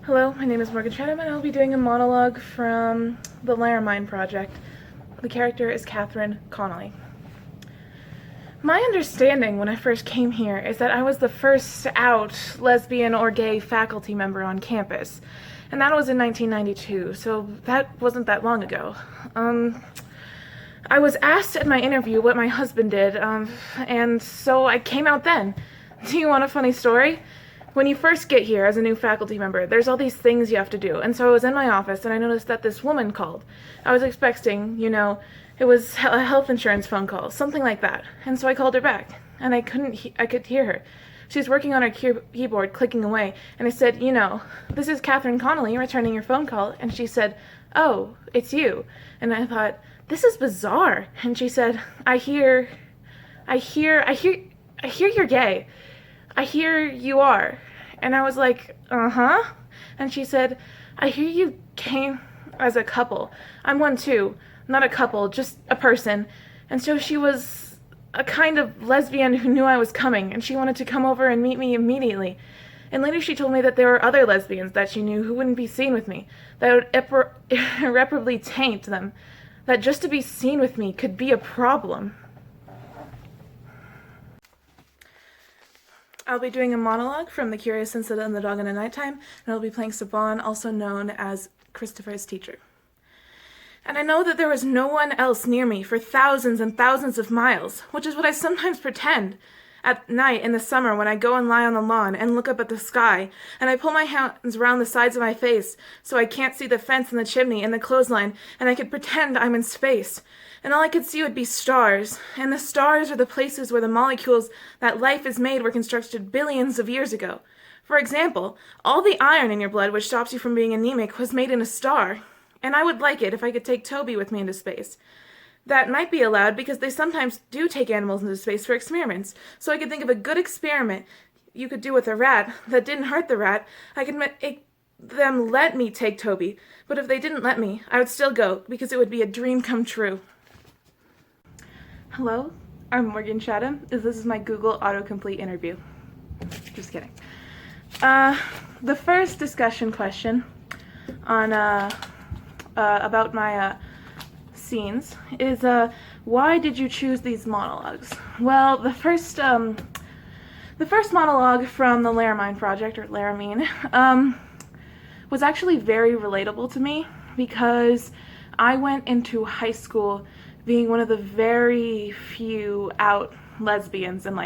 Hello, my name is Morgan Chatham, and I'll be doing a monologue from the Laramine Project. The character is Catherine Connolly. My understanding when I first came here is that I was the first out lesbian or gay faculty member on campus, and that was in 1992, so that wasn't that long ago. I was asked at my interview what my husband did, and so I came out then. Do you want a funny story? When you first get here as a new faculty member, there's all these things you have to do, and so I was in my office and I noticed that this woman called. I was expecting, it was a health insurance phone call, something like that, and so I called her back, and I could hear her. She was working on her keyboard, clicking away, and I said, this is Catherine Connolly returning your phone call, and she said, oh, it's you, and I thought, this is bizarre, and she said, I hear you're gay. I hear you are. And I was like, uh-huh. And she said, I hear you came as a couple. I'm one too. Not a couple, just a person. And so she was a kind of lesbian who knew I was coming, and she wanted to come over and meet me immediately. And later she told me that there were other lesbians that she knew who wouldn't be seen with me, that would irreparably taint them, that just to be seen with me could be a problem. I'll be doing a monologue from The Curious Incident and the Dog in the Nighttime, and I'll be playing Saban, also known as Christopher's teacher. And I know that there was no one else near me for thousands and thousands of miles, which is what I sometimes pretend at night in the summer when I go and lie on the lawn and look up at the sky, and I pull my hands around the sides of my face so I can't see the fence and the chimney and the clothesline, and I could pretend I'm in space. And all I could see would be stars, and the stars are the places where the molecules that life is made were constructed billions of years ago. For example, all the iron in your blood which stops you from being anemic was made in a star, and I would like it if I could take Toby with me into space. That might be allowed because they sometimes do take animals into space for experiments, so I could think of a good experiment you could do with a rat that didn't hurt the rat. I could make them let me take Toby, but if they didn't let me, I would still go because it would be a dream come true. Hello, I'm Morgan Chatham. This is my Google autocomplete interview. Just kidding. The first discussion question on about my scenes is why did you choose these monologues? Well, the first monologue from the Laramine Project, or Laramine, was actually very relatable to me because I went into high school being one of the very few out lesbians and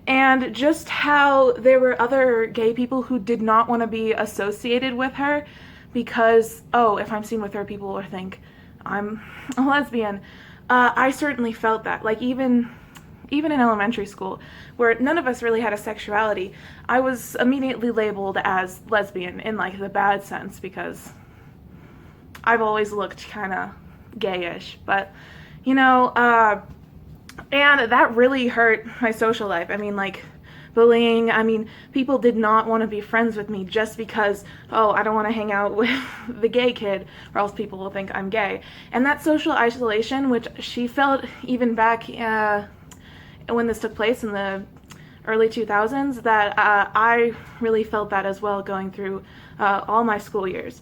and just how there were other gay people who did not want to be associated with her because, if I'm seen with her, people will think I'm a lesbian. I certainly felt that, even in elementary school, where none of us really had a sexuality, I was immediately labeled as lesbian in the bad sense because I've always looked kind of gayish, but, and that really hurt my social life. Bullying, people did not want to be friends with me just because, I don't want to hang out with the gay kid, or else people will think I'm gay. And that social isolation, which she felt even back when this took place in the early 2000s, that I really felt that as well going through all my school years.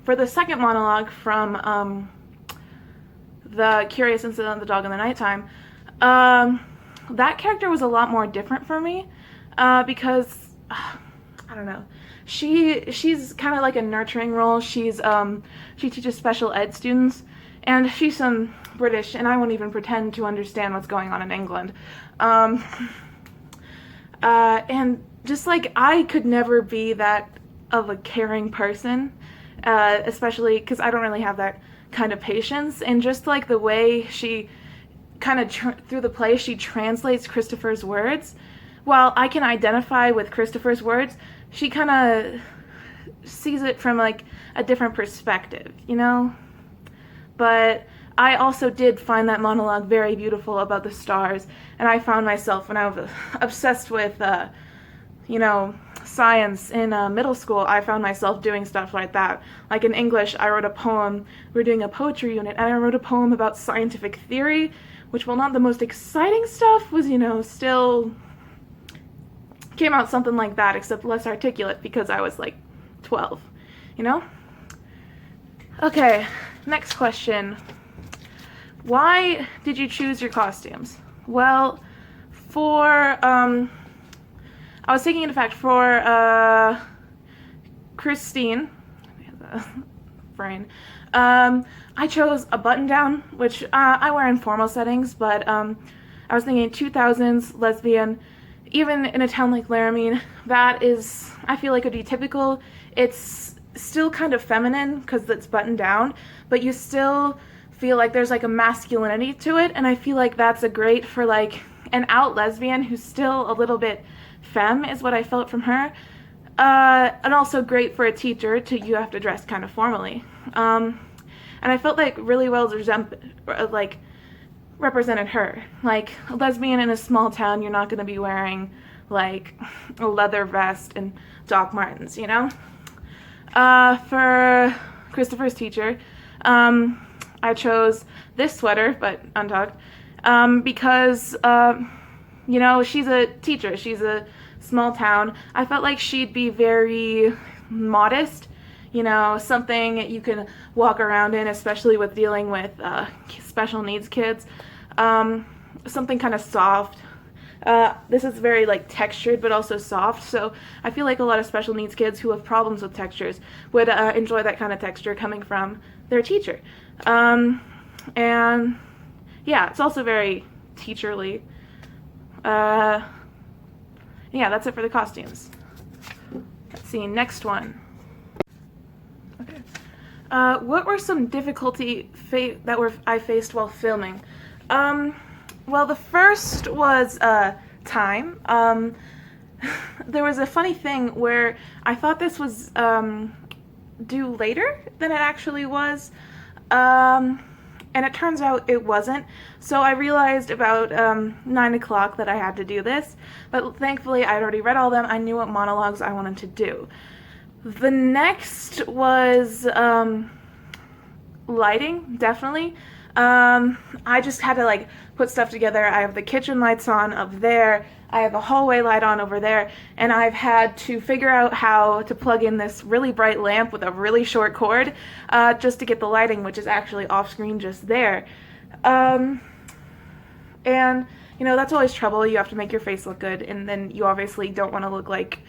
For the second monologue from The Curious Incident of the Dog in the Nighttime, that character was a lot more different for me because, I don't know, she's kind of like a nurturing role. She teaches special ed students, and she's some British, and I won't even pretend to understand what's going on in England. And just I could never be that of a caring person, especially because I don't really have that kind of patience, and just the way she kind of through the play she translates Christopher's words. While I can identify with Christopher's words, she kind of sees it from a different perspective, But I also did find that monologue very beautiful about the stars, and I found myself when I was obsessed with science in middle school, I found myself doing stuff like that. In English, I wrote a poem. We were doing a poetry unit, and I wrote a poem about scientific theory, which, while not the most exciting stuff, was, still came out something like that, except less articulate because I was like 12, Okay, next question. Why did you choose your costumes? Well, I was taking into fact for Christine, brain, I chose a button-down, which I wear in formal settings, but I was thinking 2000s, lesbian, even in a town like Laramie, that is, I feel like, would be typical. It's still kind of feminine because it's buttoned down, but you still feel like there's like a masculinity to it, and I feel like that's a great for like an out lesbian who's still a little bit femme, is what I felt from her. And also great for a teacher you have to dress kind of formally. And I felt like really well represented her. Like, a lesbian in a small town, you're not going to be wearing like a leather vest and Doc Martens, For Christopher's teacher, I chose this sweater, but untucked, because, she's a teacher. She's a small town. I felt like she'd be very modest, something you can walk around in, especially with dealing with special needs kids. Something kind of soft. This is very like textured but also soft, so I feel like a lot of special needs kids who have problems with textures would enjoy that kind of texture coming from their teacher. And yeah, it's also very teacherly. Yeah, that's it for the costumes. Let's see, next one. Okay. What were some difficulty I faced while filming? Well, the first was time. There was a funny thing where I thought this was due later than it actually was, and it turns out it wasn't. So I realized about 9 o'clock that I had to do this, but thankfully I'd already read all of them. I knew what monologues I wanted to do. The next was lighting, definitely. I just had to like put stuff together. I have the kitchen lights on up there, I have a hallway light on over there, and I've had to figure out how to plug in this really bright lamp with a really short cord just to get the lighting, which is actually off screen just there. And that's always trouble. You have to make your face look good, and then you obviously don't want to look like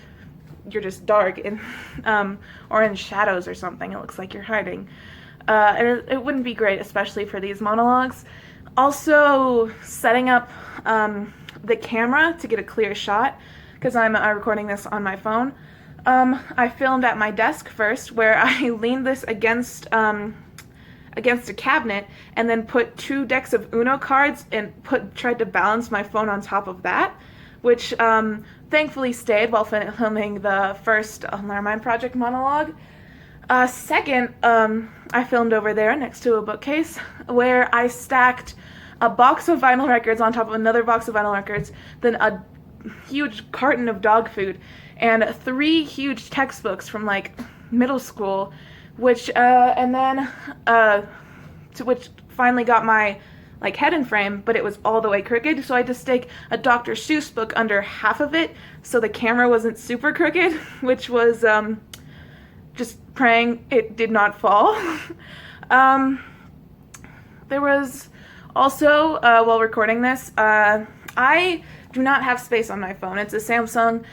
you're just dark and or in shadows or something. It looks like you're hiding. And it wouldn't be great, especially for these monologues. Also, setting up the camera to get a clear shot, because I'm recording this on my phone. I filmed at my desk first, where I leaned this against a cabinet, and then put 2 decks of Uno cards and tried to balance my phone on top of that, which thankfully stayed while filming the first Alarmine Project monologue. Second, I filmed over there next to a bookcase where I stacked a box of vinyl records on top of another box of vinyl records, then a huge carton of dog food, and 3 huge textbooks from like middle school, which finally got my like head in frame, but it was all the way crooked, so I had to stick a Dr. Seuss book under half of it so the camera wasn't super crooked, which was just praying it did not fall. There was also, while recording this, I do not have space on my phone. It's a Samsung.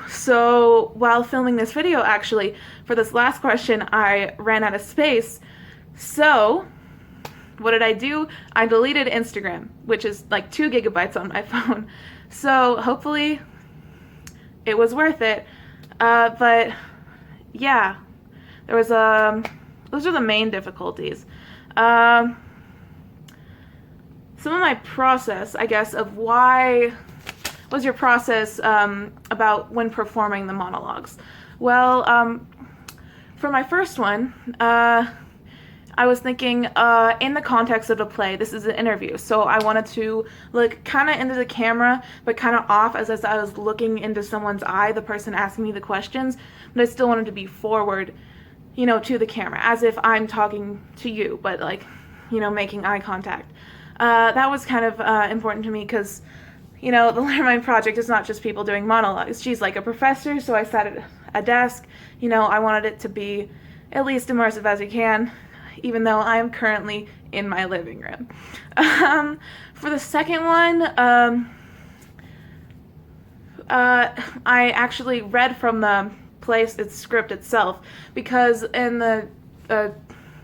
So while filming this video, actually, for this last question, I ran out of space. So what did I do? I deleted Instagram, which is like 2 gigabytes on my phone. So hopefully it was worth it. But yeah, there was those are the main difficulties. Some of my process, I guess, of why was your process about when performing the monologues? Well, for my first one, I was thinking in the context of a play. This is an interview, so I wanted to look kind of into the camera, but kind of off as I was looking into someone's eye, the person asking me the questions, but I still wanted to be forward, to the camera, as if I'm talking to you, but like, making eye contact. That was kind of important to me because, the Learn Mind Project is not just people doing monologues. She's like a professor, so I sat at a desk. I wanted it to be at least immersive as you can, even though I am currently in my living room. For the second one, I actually read from the its script itself, because in the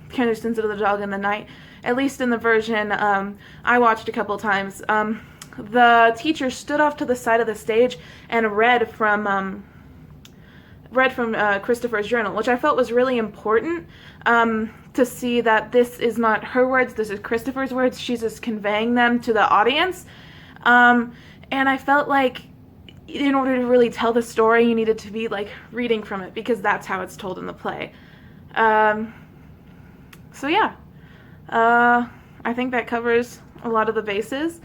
Curious Incident of the Dog in the Night, at least in the version I watched a couple times, the teacher stood off to the side of the stage and read from Christopher's journal, which I felt was really important, to see that this is not her words, this is Christopher's words. She's just conveying them to the audience. And I felt like in order to really tell the story, you needed to be like reading from it, because that's how it's told in the play. So yeah, I think that covers a lot of the bases.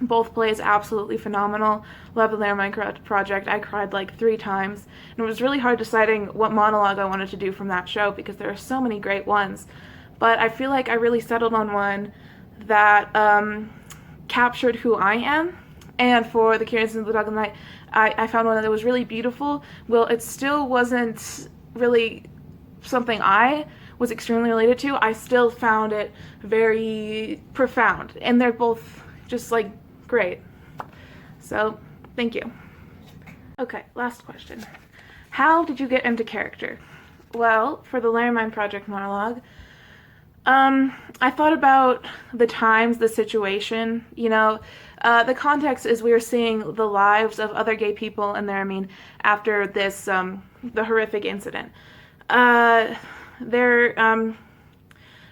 Both plays absolutely phenomenal. Love the Learn Mind Project. I cried like 3 times, and it was really hard deciding what monologue I wanted to do from that show, because there are so many great ones. But I feel like I really settled on one that captured who I am. And for The Curious Incident of the Dog in the Night, I found one that was really beautiful. Well, it still wasn't really something I was extremely related to. I still found it very profound, and they're both just like great. So, thank you. Okay, last question. How did you get into character? Well, for the Learn Mind Project monologue, I thought about the times, the situation, the context is we were seeing the lives of other gay people in there, after this, the horrific incident.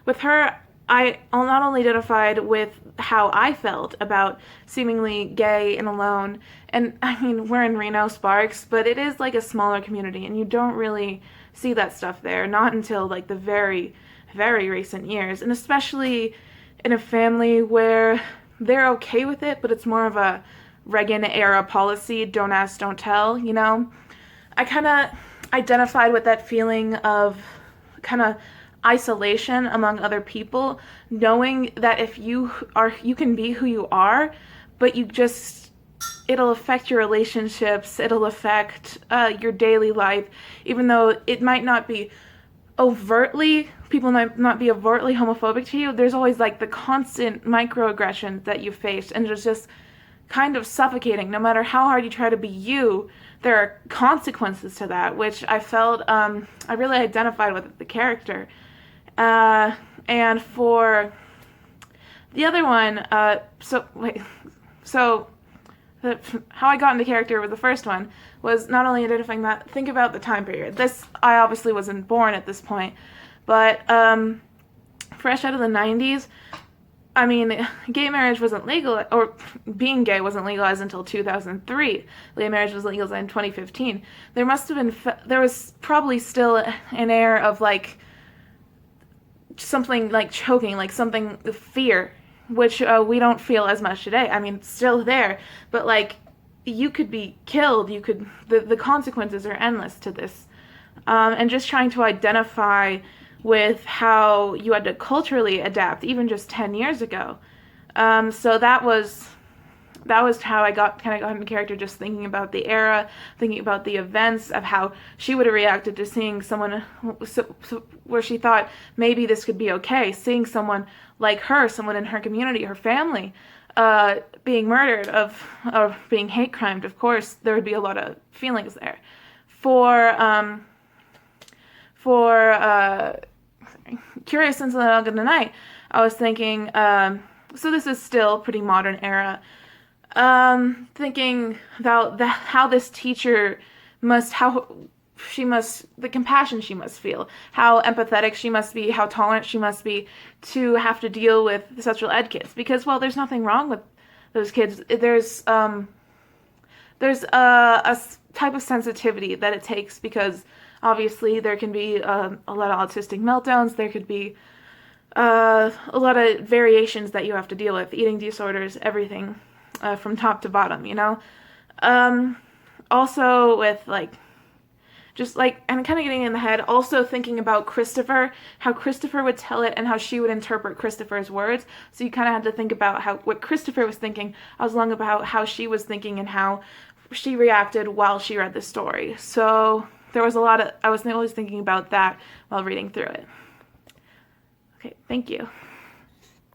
With her, I not only identified with how I felt about seemingly gay and alone, and we're in Reno, Sparks, but it is like a smaller community, and you don't really see that stuff there, not until like the very, very recent years, and especially in a family where they're okay with it, but it's more of a Reagan-era policy, don't ask, don't tell, I kind of identified with that feeling of kind of isolation among other people, knowing that if you can be who you are, but it'll affect your relationships, it'll affect your daily life, even though it might not be people might not be overtly homophobic to you. There's always like the constant microaggressions that you face, and it's just kind of suffocating. No matter how hard you try to be you, there are consequences to that, which I felt I really identified with the character. And for the other one, how I got into character with the first one was not only identifying that, think about the time period. I obviously wasn't born at this point, but fresh out of the 90s, gay marriage wasn't legal, or being gay wasn't legalized until 2003. Gay marriage was legalized in 2015. There was probably still an air of like something like choking, like something, fear, which we don't feel as much today. It's still there, but like you could be killed, the consequences are endless to this. And just trying to identify with how you had to culturally adapt even just 10 years ago. So that was how I got into character, just thinking about the era, thinking about the events of how she would have reacted to seeing someone where she thought maybe this could be okay, seeing someone like her, someone in her community, her family, being murdered, of being hate crimed. Of course, there would be a lot of feelings there. For Curious Incident of the Dog in the Night, I was thinking, so this is still pretty modern era, thinking about how this teacher the compassion she must feel, how empathetic she must be, how tolerant she must be to have to deal with the special ed kids. Because, well, there's nothing wrong with those kids. There's a type of sensitivity that it takes, because obviously there can be a lot of autistic meltdowns, there could be a lot of variations that you have to deal with, eating disorders, everything, from top to bottom, Also with like just like, and kind of getting in the head, also thinking about Christopher, how Christopher would tell it and how she would interpret Christopher's words. So you kind of had to think about what Christopher was thinking, as long about how she was thinking and how she reacted while she read the story. So there was a lot of, I was always thinking about that while reading through it. Okay, thank you.